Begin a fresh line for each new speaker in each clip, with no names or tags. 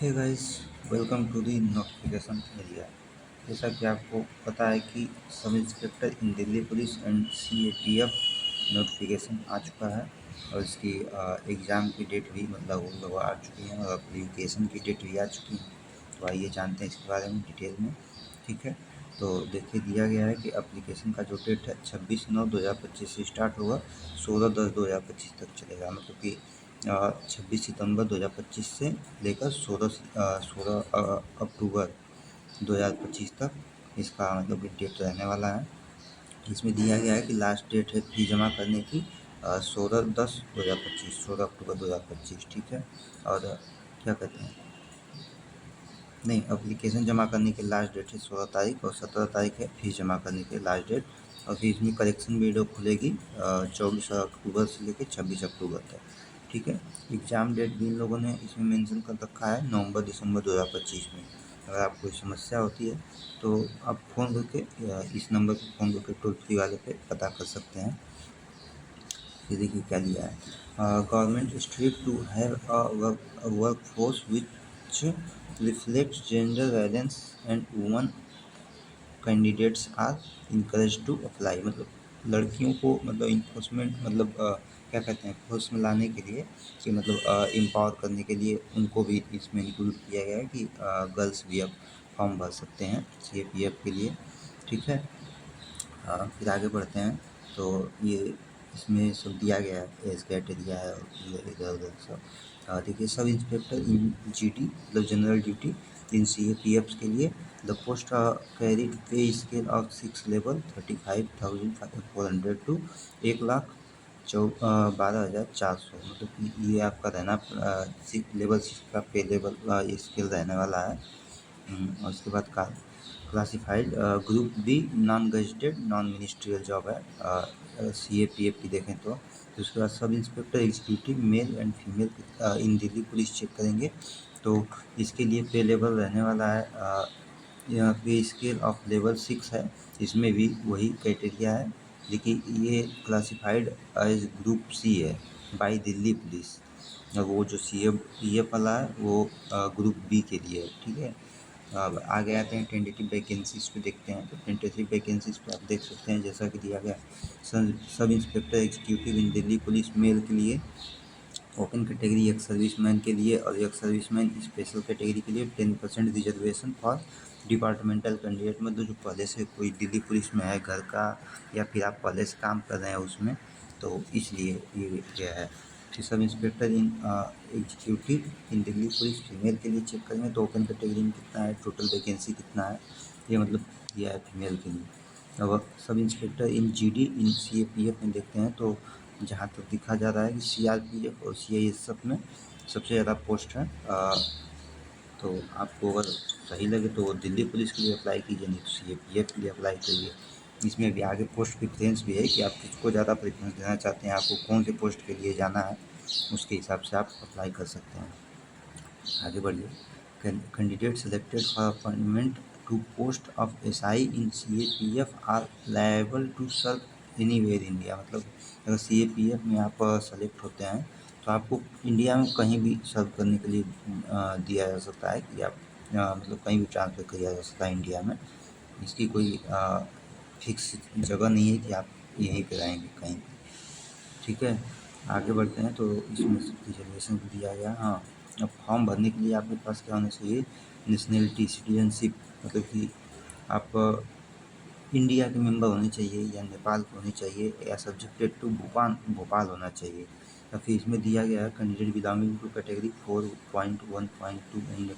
Hey guys, welcome to the notification area. जैसा कि आपको पता है कि सब inspector in Delhi police and CAPF notification आ चुका है और इसकी एग्ज़ाम की डेट भी मतलब वो लोग आ चुकी हैं और एप्लीकेशन की डेट भी आ चुकी है। तो आइए जानते हैं इसके बारे में डिटेल में। ठीक है, तो देखिए दिया गया है कि एप्लीकेशन का जो डेट है 26/9/2025 से स्टार्ट होगा, 16/10/2025 तक चलेगा। मतलब कि 26 सितंबर 2025 से लेकर 16 अक्टूबर 2025 तक इसका मतलब डेट रहने वाला है। इसमें दिया गया है कि लास्ट डेट है फी जमा करने की 16/10/2025, 16 अक्टूबर 2025। ठीक है, और क्या कहते हैं, नहीं, एप्लीकेशन जमा करने की लास्ट डेट है 16 तारीख और 17 तारीख है फीस जमा करने की लास्ट डेट। और फिर इसमें करेक्शन विंडो खुलेगी 24 अक्टूबर से लेकर 26 अक्टूबर तक। ठीक है, एग्ज़ाम डेट भी इन लोगों ने इसमें मेंशन कर रखा है नवंबर-दिसंबर 2025 में। अगर आपको कोई समस्या होती है तो आप फ़ोन करके इस नंबर पर फ़ोन करके टोल फ्री वाले पे पता कर सकते हैं। फिर देखिए क्या दिया है, government strict to have a work force which reflects gender balance and woman candidates are encourage to apply. मतलब लड़कियों को मतलब इन्फोर्समेंट मतलब क्या कहते हैं, फोर्स में लाने के लिए कि मतलब एम्पावर करने के लिए उनको भी इसमें इंक्लूड किया गया है कि गर्ल्स भी अब फॉर्म भर सकते हैं CAPF के लिए। ठीक है, फिर आगे बढ़ते हैं। तो ये इसमें सब दिया गया है, एज क्राइटेरिया है और ये इधर उधर सब। देखिए, सब इंस्पेक्टर इन GD मतलब जनरल ड्यूटी इन CAPF के लिए the post carried pay scale of 6 level 35,400 to 1,12,400। मतलब कि ये आपका रहना लेवल 6 का पे लेवल स्केल रहने वाला है। और उसके बाद का classified group B non gazetted non ministerial job है CAPF की देखें तो। उसके बाद sub inspector executive male and female in Delhi police check करेंगे। तो इसके लिए पे लेवल रहने वाला है यहाँ पे स्केल ऑफ लेवल 6 है। इसमें भी वही क्राइटेरिया है, लेकिन ये क्लासिफाइड एज ग्रुप C है बाई दिल्ली पुलिस। अब वो जो CAPF वाला है वो ग्रुप B के लिए है। ठीक है, अब आगे आते हैं टेंटेटिव वैकेंसीज पे देखते हैं। तो टेंटेटिव वैकेंसीज पे आप देख सकते हैं जैसा कि दिया गया, sub inspector executive in Delhi police male के लिए ओपन कैटेगरी एक सर्विसमैन के लिए और एक सर्विसमैन स्पेशल कैटेगरी के लिए 10% रिजर्वेशन फॉर डिपार्टमेंटल कैंडिडेट। मतलब जो पहले से कोई दिल्ली पुलिस में है घर का, या फिर आप पहले से काम कर रहे हैं उसमें, तो इसलिए ये क्या है। फिर सब inspector in executive in Delhi police female के लिए चेक करेंगे तो ओपन कैटेगरी में कितना है, टोटल वैकेंसी कितना है, ये मतलब दिया है फीमेल के लिए। अब सब inspector in GD in CAPF में देखते हैं तो जहाँ तक दिखा जा रहा है कि CRPF और CISF में सबसे ज़्यादा पोस्ट है। तो आपको अगर सही लगे तो दिल्ली पुलिस के लिए अप्लाई कीजिए, नहीं तो CAPF के लिए अप्लाई करिए। इसमें भी आगे पोस्ट प्रेफरेंस भी है कि आप किसको ज़्यादा प्रेफरेंस देना चाहते हैं, आपको कौन से पोस्ट के लिए जाना है, उसके हिसाब से आप अप्लाई कर सकते हैं। आगे बढ़िए, candidate selected for appointment to post of SI in CAPF are liable to serve anywhere India. मतलब अगर CAPF में आप सेलेक्ट होते हैं तो आपको इंडिया में कहीं भी सर्व करने के लिए दिया जा सकता है कि आप मतलब कहीं भी ट्रांसफ़र किया जा सकता है इंडिया में। इसकी कोई फिक्स जगह नहीं है कि आप यहीं पे रहेंगे कहीं भी। ठीक है, आगे बढ़ते हैं। तो इसमें रिजर्वेशन भी दिया गया। हाँ, अब फॉर्म भरने के लिए आपके पास क्या होना चाहिए, नेशनलिटी सिटीजनशिप, मतलब कि आप इंडिया के मेंबर होने चाहिए या नेपाल के होने चाहिए या सब्जेक्टेड टू भोपाल होना चाहिए। या फिर इसमें दिया गया है candidate belonging to category 4.1.2 and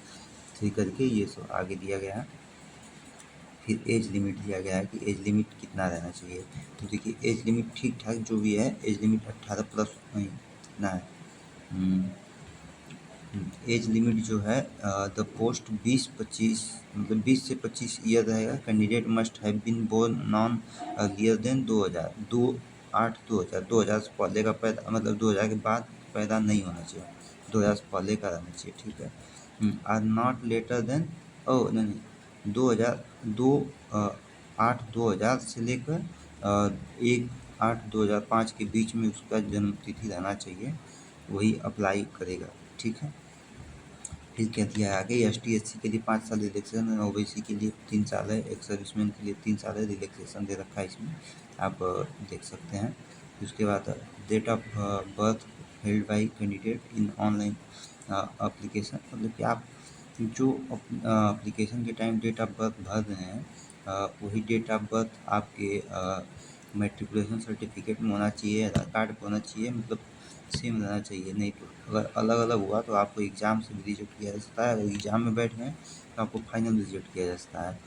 3 करके ये सब आगे दिया गया है। फिर एज लिमिट दिया गया है कि एज लिमिट कितना रहना चाहिए। तो देखिए, एज लिमिट ठीक ठाक जो भी है, एज लिमिट 18 प्लस नहीं कितना है, एज लिमिट जो है द पोस्ट 20-25 मतलब 20 से 25 ईयर रहेगा। Candidate must have been born non earlier than 2000 2000 से पहले का पैदा, मतलब 2000 के बाद पैदा नहीं होना चाहिए, 2000 से पहले का रहना चाहिए। ठीक है, आर नॉट लेटर देन, ओ नहीं, 8 2000 से लेकर 1/8/2005 के बीच में उसका जन्म तिथि रहना चाहिए, वही अप्लाई करेगा। ठीक है, फिर कह दिया है आगे ST/SC के लिए 5 साल रिलैक्सेशन है, OBC के लिए 3 साल है, एक्स सर्विसमैन के लिए 3 साल है, रिलैक्सेशन दे रखा है इसमें, आप देख सकते हैं। फिर उसके बाद date of birth held by candidate in online application, मतलब कि आप जो एप्लीकेशन के टाइम डेट ऑफ बर्थ भर रहे हैं वही डेट ऑफ बर्थ आपके मैट्रिकुलेशन सर्टिफिकेट में होना चाहिए, आधार कार्ड पर होना चाहिए, मतलब सेम रहना चाहिए। नहीं तो अगर अलग अलग हुआ तो आपको एग्ज़ाम से भी रिजेक्ट किया जा सकता है। अगर एग्ज़ाम में बैठ गए तो आपको फाइनल रिजेक्ट किया जा सकता है।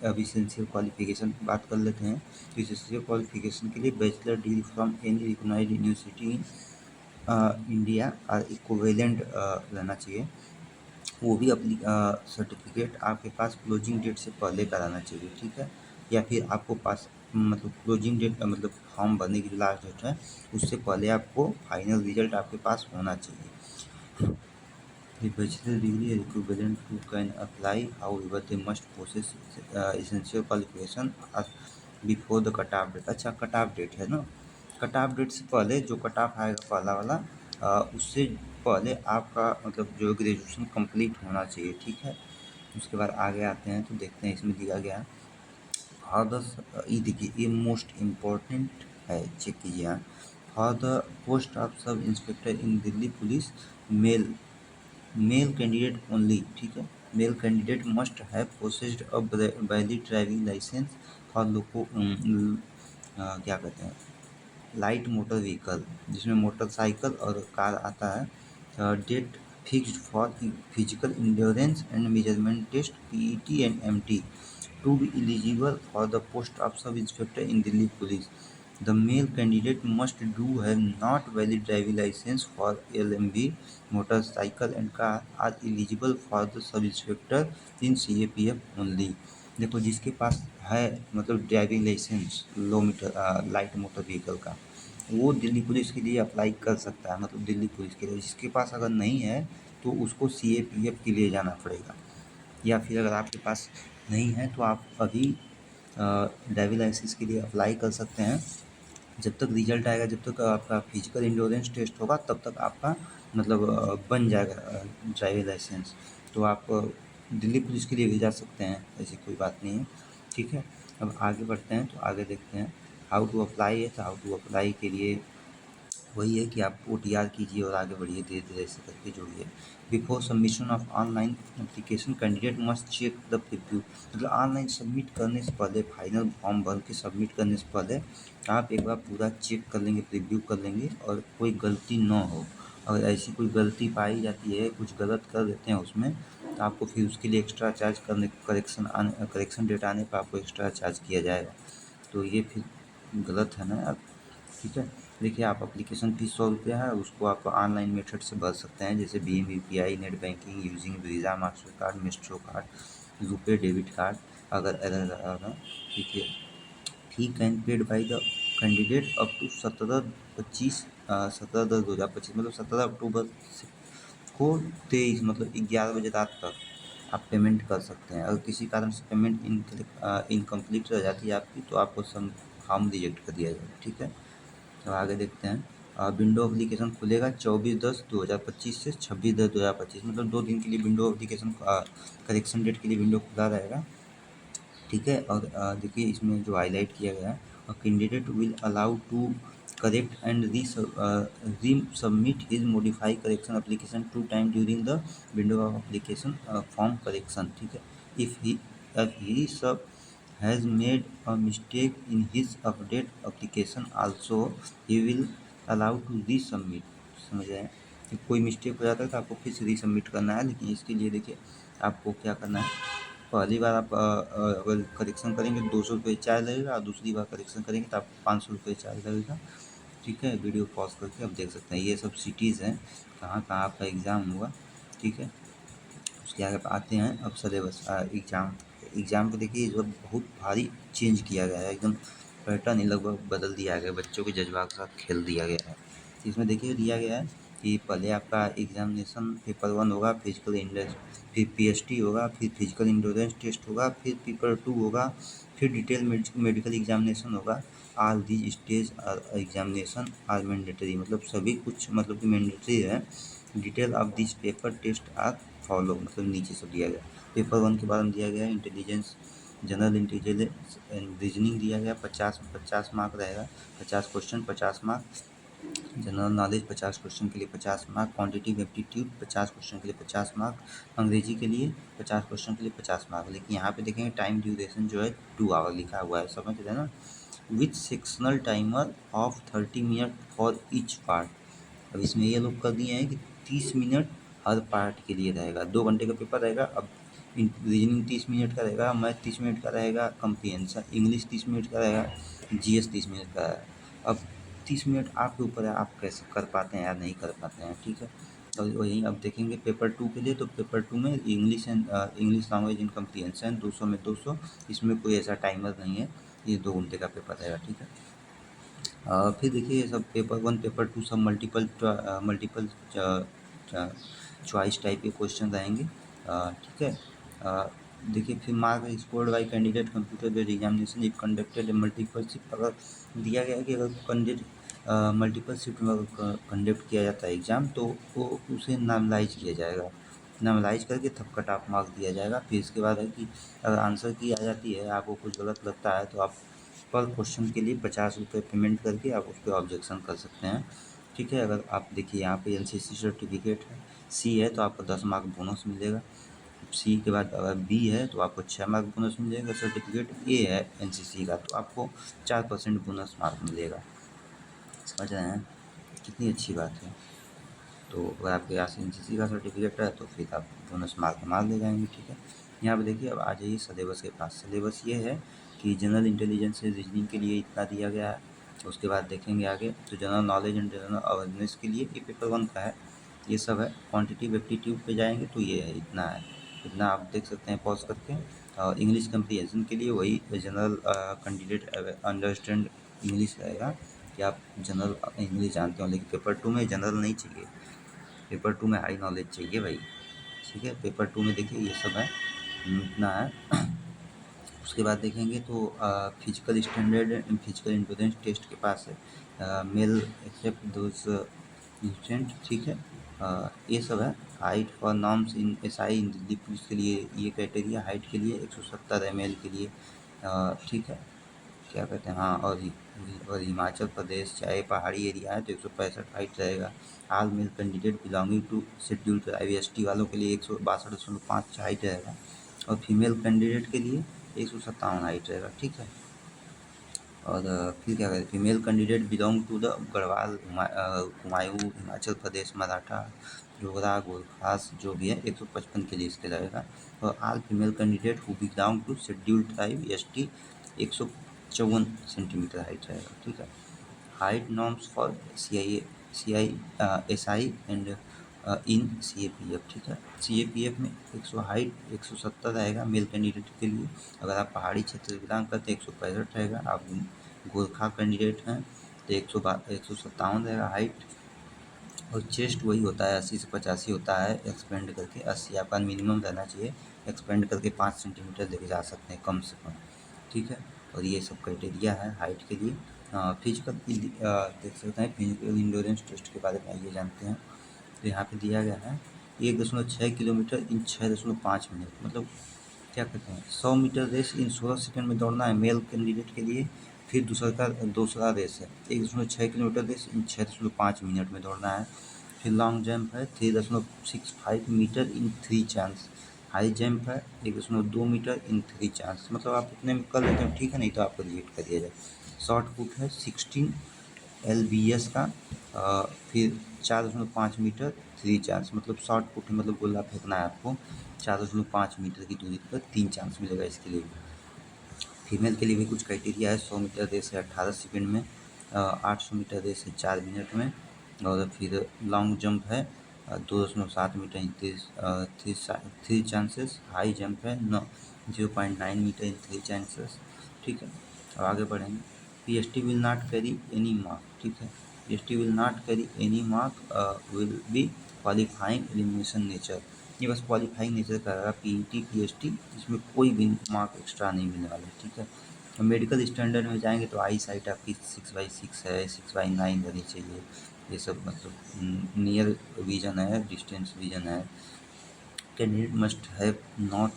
अब इसेंशियल क्वालिफिकेशन की बात कर लेते हैं। तो इसेंशियल क्वालिफिकेशन के लिए bachelor degree from any recognised university in India और इक्विवेलेंट रहना चाहिए। वो भी अपनी सर्टिफिकेट आपके पास क्लोजिंग डेट से पहले कराना चाहिए, ठीक है। या फिर आपको पास मतलब क्लोजिंग डेट मतलब फॉर्म भरने की जो लास्ट डेट है उससे पहले आपको फाइनल रिजल्ट आपके पास होना चाहिए। The bachelor degree is equivalent to can apply, however they must possess essential qualification before the cutoff date। अच्छा कट ऑफ डेट है ना, कट ऑफ डेट से पहले जो कट ऑफ आएगा पहला वाला उससे पहले आपका मतलब जो ग्रेजुएशन कंप्लीट होना चाहिए, ठीक है। उसके बाद आगे आते हैं तो देखते हैं इसमें दिया गया है फॉर द, ये देखिए ये मोस्ट इम्पोर्टेंट है, चेक कीजिए यहाँ। For the post of sub inspector in Delhi police male candidate only, ठीक है। Male candidate must have possessed a valid driving licence for लोको क्या कहते हैं लाइट मोटर व्हीकल, जिसमें मोटरसाइकिल और कार आता है। Date fixed for physical endurance and measurement test PET and MT to be eligible for the post of sub inspector in Delhi police. The male candidate must do have not valid driving license for LMV, motorcycle and car are eligible for the sub-inspector in CAPF only। देखो जिसके पास है मतलब driving licence लो metre light motor vehicle का वो Delhi police के लिए apply कर सकता है, मतलब दिल्ली पुलिस के लिए। जिसके पास अगर नहीं है तो उसको CAPF के लिए जाना पड़ेगा। या फिर अगर आपके पास नहीं है तो आप अभी ड्राइविंग लाइसेंस के लिए अप्लाई कर सकते हैं। जब तक रिजल्ट आएगा, जब तक आपका फिजिकल इंड्योरेंस टेस्ट होगा तब तक आपका मतलब बन जाएगा ड्राइविंग लाइसेंस। तो आप दिल्ली पुलिस के लिए भी जा सकते हैं, ऐसी कोई बात नहीं है, ठीक है। अब आगे बढ़ते हैं तो आगे देखते हैं हाउ टू अप्लाई है। तो हाउ टू अप्लाई के लिए वही है कि आप OTR कीजिए और आगे बढ़िए धीरे धीरे ऐसे करके जोड़िए। Before submission of online application candidate must check the preview, मतलब ऑनलाइन सबमिट करने से पहले फाइनल फॉर्म भर के सबमिट करने से पहले आप एक बार पूरा चेक कर लेंगे, प्रीव्यू कर लेंगे और कोई गलती ना हो। अगर ऐसी कोई गलती पाई जाती है, कुछ गलत कर देते हैं उसमें तो आपको फिर उसके लिए एक्स्ट्रा चार्ज करने करेक्शन डेट आने पर आपको एक्स्ट्रा चार्ज किया जाएगा। तो ये फिर गलत है ना यार, ठीक है। देखिए आप एप्लीकेशन फ़ीस 100 रुपया है, उसको आप ऑनलाइन मेथड से भर सकते हैं जैसे Bhim UPI, net banking using Visa, master card, maestro card, RuPay debit card. अगर देखिए fee can paid by the candidate up to 17/10/2025, मतलब 17 अक्टूबर से को 23 मतलब 11 बजे रात तक आप पेमेंट कर सकते हैं। अगर किसी कारण से पेमेंट इनकम्प्लीट रह जाती है आपकी तो आपको फॉर्म रिजेक्ट कर दिया जाएगा, ठीक है। तो आगे देखते हैं विंडो एप्लीकेशन खुलेगा 24/10/2025 से 26/10/2025, मतलब 2 दिन के लिए विंडो एप्लीकेशन करेक्शन डेट के लिए विंडो खुला रहेगा, ठीक है। और देखिए इसमें जो हाईलाइट किया गया है candidate will allow to correct and resubmit his modify correction application 2 time during the window of application form correction, ठीक है। इफ ही सब has made a mistake in his update application also he will allow to resubmit। समझ रहे हैं कि कोई mistake हो जाता है तो आपको फिर से रीसबमिट करना है, लेकिन इसके लिए देखिए आपको क्या करना है। पहली बार आप अगर करेक्शन करेंगे 200 रुपये चार्ज लगेगा और दूसरी बार करेक्शन करेंगे तो आपको 500 रुपये चार्ज लगेगा, ठीक है। वीडियो पॉज करके आप देख सकते हैं ये सब सिटीज़ हैं कहाँ कहाँ आपका एग्ज़ाम हुआ, ठीक है। उसके आगे आते हैं अब सिलेबस एग्ज़ाम को देखिए इस बार बहुत भारी चेंज किया गया है, एकदम पैटर्न ही लगभग बदल दिया गया है, बच्चों के जज्बा के साथ खेल दिया गया है। तो इसमें देखिए दिया गया है कि पहले आपका एग्जामिनेशन पेपर 1 होगा, फिजिकल इंडेक्स, फिर PST होगा, फिर फिजिकल इंडोरेंस टेस्ट होगा, फिर पेपर 2 होगा, फिर डिटेल मेडिकल एग्जामिनेशन होगा। All these stage examination are mandatory, मतलब सभी कुछ मतलब कि मैंडेटरी है। Detail of this paper test are follow, मतलब नीचे सब दिया गया। पेपर 1 के बारे में दिया गया है, intelligence, general intelligence and reasoning दिया गया, 50 मार्क रहेगा, 50 question 50 mark. General knowledge 50 question के लिए 50 मार्क, क्वांटिटिव एप्टीट्यूड 50 क्वेश्चन के लिए 50 मार्क, अंग्रेजी के लिए 50 क्वेश्चन के लिए 50 मार्क। लेकिन यहाँ पे देखेंगे टाइम ड्यूरेशन जो है 2 आवर लिखा हुआ है, समझ रहे हैं ना, with sectional timer of 30 minute for each part. अब इसमें ये लोग कर दिए हैं कि 30 मिनट हर पार्ट के लिए रहेगा, 2 घंटे का पेपर रहेगा। अब रीजनिंग 30 मिनट का रहेगा, मैथ 30 मिनट का रहेगा, कंप्रीहेंशन इंग्लिश 30 मिनट का रहेगा, जीएस 30 मिनट का रहेगा। अब 30 मिनट आपके ऊपर है, आप कैसे कर पाते हैं या नहीं कर पाते हैं, ठीक है। और वही अब देखेंगे पेपर 2 के लिए, तो पेपर 2 में English and English language and comprehension 200 में 200, इसमें कोई ऐसा टाइमर नहीं है, ये 2 घंटे का पेपर रहेगा, ठीक है। फिर देखिए ये सब पेपर 1 पेपर 2 सब मल्टीपल चॉइस टाइप के क्वेश्चन रहेंगे, ठीक है। देखिए फिर mark scored by candidate computer based examination if conducted multiple shift, अगर दिया गया है कि अगर कैंडिडेट मल्टीपल शिफ्ट में अगर कंडक्ट किया जाता है एग्ज़ाम, तो वो उसे नॉर्मलाइज किया जाएगा, नॉर्मलाइज करके तब कट ऑफ मार्क्स दिया जाएगा। फिर इसके बाद है कि अगर आंसर की आ जाती है, आपको कुछ गलत लगता है, तो आप पर क्वेश्चन के लिए 50 रुपये पेमेंट करके आप उस पर ऑब्जेक्शन कर सकते हैं, ठीक है। अगर आप देखिए यहाँ पे एनसीसी सर्टिफिकेट है, सी है तो आपको 10 मार्क बोनस मिलेगा, सी के बाद अगर बी है तो आपको 6 मार्क बोनस मिलेगा, सर्टिफिकेट ए है एनसीसी का तो आपको 4% बोनस मार्क मिलेगा, समझ रहे हैं, कितनी अच्छी बात है। तो अगर आपके पास एनसीसी का सर्टिफिकेट है तो फिर आप बोनस मार्क ले जाएंगे, ठीक है। यहाँ पे देखिए अब आ जाइए सिलेबस के पास। सिलेबस ये है कि जनरल इंटेलिजेंस से रीजनिंग के लिए इतना दिया गया है, उसके बाद देखेंगे आगे तो general knowledge and general awareness के लिए ये पेपर 1 का है, ये सब है। क्वांटिटिव एप्टीट्यूड पे जाएंगे तो ये है, इतना है, इतना आप देख सकते हैं पॉज करके। और इंग्लिश कंप्रीहेंशन के लिए वही जनरल कैंडिडेट अंडरस्टैंड इंग्लिश रहेगा कि आप जनरल इंग्लिश जानते हो, लेकिन पेपर 2 में जनरल नहीं चाहिए, पेपर 2 में हाई नॉलेज चाहिए भाई, ठीक है। पेपर 2 में देखिए ये सब है, इतना है। उसके बाद देखेंगे तो physical standard and physical intelligence test के पास है, मेल एक्सेप्ट दोज इंस्टेंट, ठीक है। ये सब है। Height for norms in SI in Delhi police के लिए ये क्राइटेरिया, हाइट के लिए 170 ml के लिए, ठीक है। क्या कहते हैं, हाँ, और हिमाचल प्रदेश चाहे पहाड़ी एरिया है तो 165 हाइट रहेगा। All male candidate belonging to schedule tribe ST वालों के लिए 162.5 हाइट रहेगा, और फीमेल कैंडिडेट के लिए 157 हाइट रहेगा, ठीक है। और फिर क्या कहते हैं, female candidate belong to the Garhwal, Kumaon, Himachal Pradesh, Maratha, Dogra, Gorkhas जो भी है 155 के लिए इसके रहेगा। और all female candidate who belong to schedule tribe ST 154 centimetre height रहेगा, ठीक है। Height norms for SI and in CAPF, ठीक है। सीएपीएफ में 100 हाइट 170 रहेगा मेल कैंडिडेट के लिए, अगर आप पहाड़ी क्षेत्र से बिलोंग करते हैं 165 रहेगा, आप गोरखा कैंडिडेट हैं तो 157 रहेगा हाइट। और चेस्ट वही होता है 80 से 85 होता है, एक्सपेंड करके 80 आपका मिनिमम रहना चाहिए, एक्सपेंड करके 5 सेंटीमीटर लेके जा सकते हैं कम से कम, ठीक है। और ये सब क्राइटेरिया है हाइट के लिए। फिजिकल देख सकते हैं, फिजिकल इंडोरेंस टेस्ट के बारे में आइए जानते हैं। तो यहाँ पे दिया गया है 1.6 किलोमीटर इन 6.5 मिनट, मतलब क्या कहते हैं 100 मीटर रेस इन 16 सेकंड में दौड़ना है मेल कैंडिडेट के लिए। फिर दूसरा रेस है 1.6 किलोमीटर रेस इन 6.5 मिनट में दौड़ना है। फिर लॉन्ग जंप है 3.65 मीटर इन 3 चांस। हाई जंप है 1.2 मीटर इन 3 चांस, मतलब आप इतने में कर लेते हो, ठीक है, नहीं तो आपको रिजेक्ट कर दिया जाए। शॉर्ट पुट है 16 LBS का, फिर 4.5 मीटर 3 चांस, मतलब शॉर्ट पुट मतलब गोला फेंकना है आपको 4.5 मीटर की दूरी पर 3 चांस मिलेगा इसके लिए भी। फीमेल के लिए भी कुछ क्राइटेरिया है, 100 मीटर रेस है 18 सेकंड में, 800 मीटर रेस है 4 मिनट में, और फिर लॉन्ग जंप है 2.7 मीटर इन 3 चांसेस। हाई जंप है 0.9 मीटर इन 3 चांसेस, ठीक है। अब आगे बढ़ेंगे। PST will not carry any mark, ठीक है। PST will not carry any mark, will be qualifying elimination nature, ये बस क्वालिफाइंग नेचर का रहेगा PET PST, इसमें कोई भी मार्क एक्स्ट्रा नहीं मिलने वाला है, ठीक है। मेडिकल स्टैंडर्ड में जाएंगे तो आई साइट आपकी 6/6 है, 6/9 रहनी चाहिए, ये सब मतलब नियर विजन है, डिस्टेंस विजन है। Candidate must have not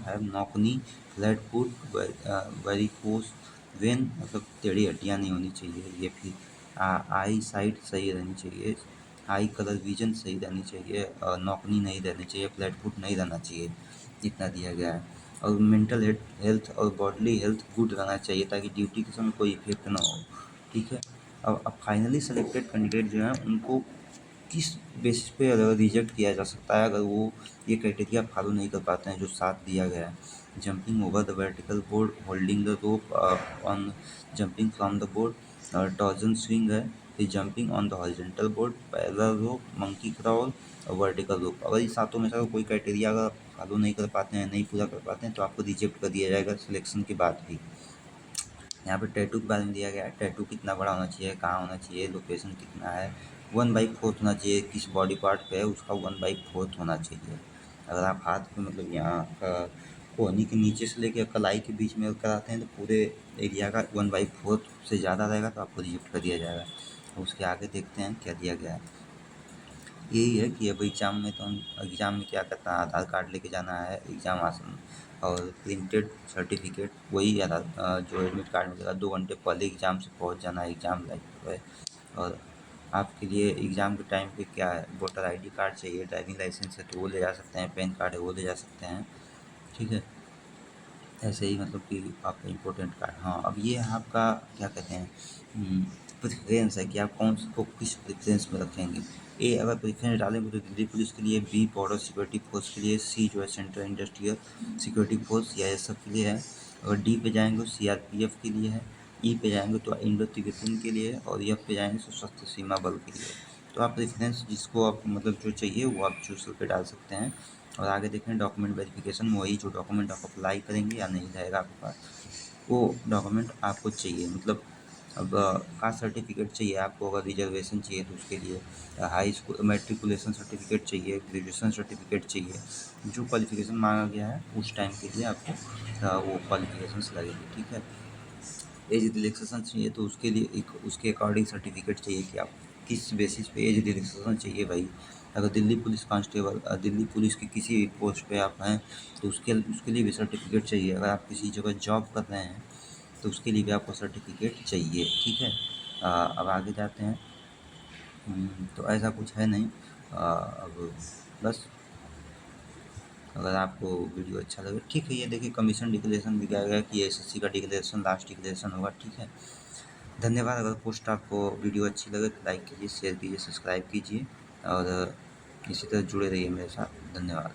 have knock knee, flat foot, varicose when, मतलब टेढ़ी हड्डियाँ नहीं होनी चाहिए। ये फिर आई साइट सही रहनी चाहिए, आई कलर विजन सही रहनी चाहिए, नॉकनी नहीं रहनी चाहिए, फ्लैट फुट नहीं रहना चाहिए, इतना दिया गया है। और मेंटल हेल्थ और बॉडली हेल्थ गुड रहना चाहिए ताकि ड्यूटी के समय कोई इफेक्ट ना हो। ठीक है। अब फाइनली सेलेक्टेड कैंडिडेट जो हैं उनको किस बेसिस पे रिजेक्ट किया जा सकता है अगर वो ये क्राइटेरिया फॉलो नहीं कर पाते हैं जो साथ दिया गया है। Jumping over the vertical board, holding the rope on jumping from the board, torsion swing है, फिर jumping on the horizontal board, parallel rope, monkey crawl और वर्टिकल रोप। अगर इस सातों में से कोई क्राइटेरिया अगर आप फॉलो नहीं कर पाते हैं, नहीं पूरा कर पाते हैं, तो आपको रिजेक्ट कर दिया जाएगा सिलेक्शन के बाद भी। यहाँ पे टैटू के बारे में दिया गया है, टैटू कितना बड़ा होना चाहिए, कहाँ होना चाहिए, लोकेशन कितना है, 1/4 होना चाहिए, किस बॉडी पार्ट पे है उसका 1/4 होना चाहिए। अगर आप हाथ पे मतलब यहाँ कोहनी के नीचे से लेके कलाई के बीच में कराते हैं तो पूरे एरिया का 1/4 से ज़्यादा रहेगा तो आपको रिजेक्ट कर दिया जाएगा। उसके आगे देखते हैं क्या दिया गया है। यही है कि अब एग्ज़ाम में तो हम एग्ज़ाम में क्या करना है, आधार कार्ड लेके जाना है एग्ज़ाम आसन और प्रिंटेड सर्टिफिकेट वही आधार जो एडमिट कार्ड मिलेगा 2 घंटे पहले एग्ज़ाम से पहुंच जाना है एग्ज़ाम लाइव पे। और आपके लिए एग्ज़ाम के टाइम पे क्या है, वोटर आईडी कार्ड चाहिए, ड्राइविंग लाइसेंस है तो वो ले जा सकते हैं, पैन कार्ड है वो ले जा सकते हैं। ठीक है। ऐसे ही मतलब कि आपका इम्पोर्टेंट कार्ड। हाँ, अब ये है आपका क्या कहते हैं प्रेफ़रेंस है कि आप कौन को किस प्रेफ़रेंस में रखेंगे। ए अगर प्रेफ़रेंस डालेंगे तो दिल्ली पुलिस के लिए, बी बॉर्डर सिक्योरिटी फोर्स के लिए, सी जो है सेंट्रल इंडस्ट्रियल सिक्योरिटी फोर्स या ये सब के लिए है। और डी पे जाएंगे तो सीआरपीएफ के लिए है, ई पे जाएंगे तो इंडो तिब्बतन के लिए है और एफ पे जाएंगे तो सशस्त्र सीमा बल के लिए। तो आप प्रेफ़रेंस जिसको आप मतलब जो चाहिए वो आप चूज़ करके डाल सकते हैं। और आगे देखें डॉक्यूमेंट वेरिफिकेशन में वही जो डॉक्यूमेंट आप अप्लाई करेंगे या नहीं रहेगा आपके पास वो डॉक्यूमेंट आपको चाहिए। मतलब अब कास्ट सर्टिफिकेट चाहिए आपको, अगर रिजर्वेशन चाहिए तो उसके लिए हाई स्कूल मैट्रिकुलेशन सर्टिफिकेट चाहिए, ग्रेजुएशन सर्टिफिकेट चाहिए, जो क्वालिफिकेशन मांगा गया है उस टाइम के लिए आपको वो क्वालिफिकेशंस लगेगी। ठीक है। एज रिलैक्सेशन चाहिए तो उसके लिए एक उसके अकॉर्डिंग सर्टिफिकेट चाहिए कि आप किस बेसिस पे एज रिलैक्सेशन चाहिए भाई। अगर Delhi police constable Delhi police की किसी भी पोस्ट पे आप हैं तो उसके लिए भी सर्टिफिकेट चाहिए। अगर आप किसी जगह जॉब कर रहे हैं तो उसके लिए भी आपको सर्टिफिकेट चाहिए। ठीक है। अब आगे जाते हैं। तो ऐसा कुछ है नहीं। अब बस अगर आपको वीडियो अच्छा लगे ठीक है। ये देखिए कमीशन डिक्लेरेशन भी दिया गया है कि एसएससी का डिक्लेरेशन लास्ट डिक्लेरेशन होगा। ठीक है। धन्यवाद। अगर पोस्ट आपको वीडियो अच्छी लगे तो लाइक कीजिए, शेयर कीजिए, सब्सक्राइब कीजिए और इसी तरह जुड़े रहिए मेरे साथ। धन्यवाद।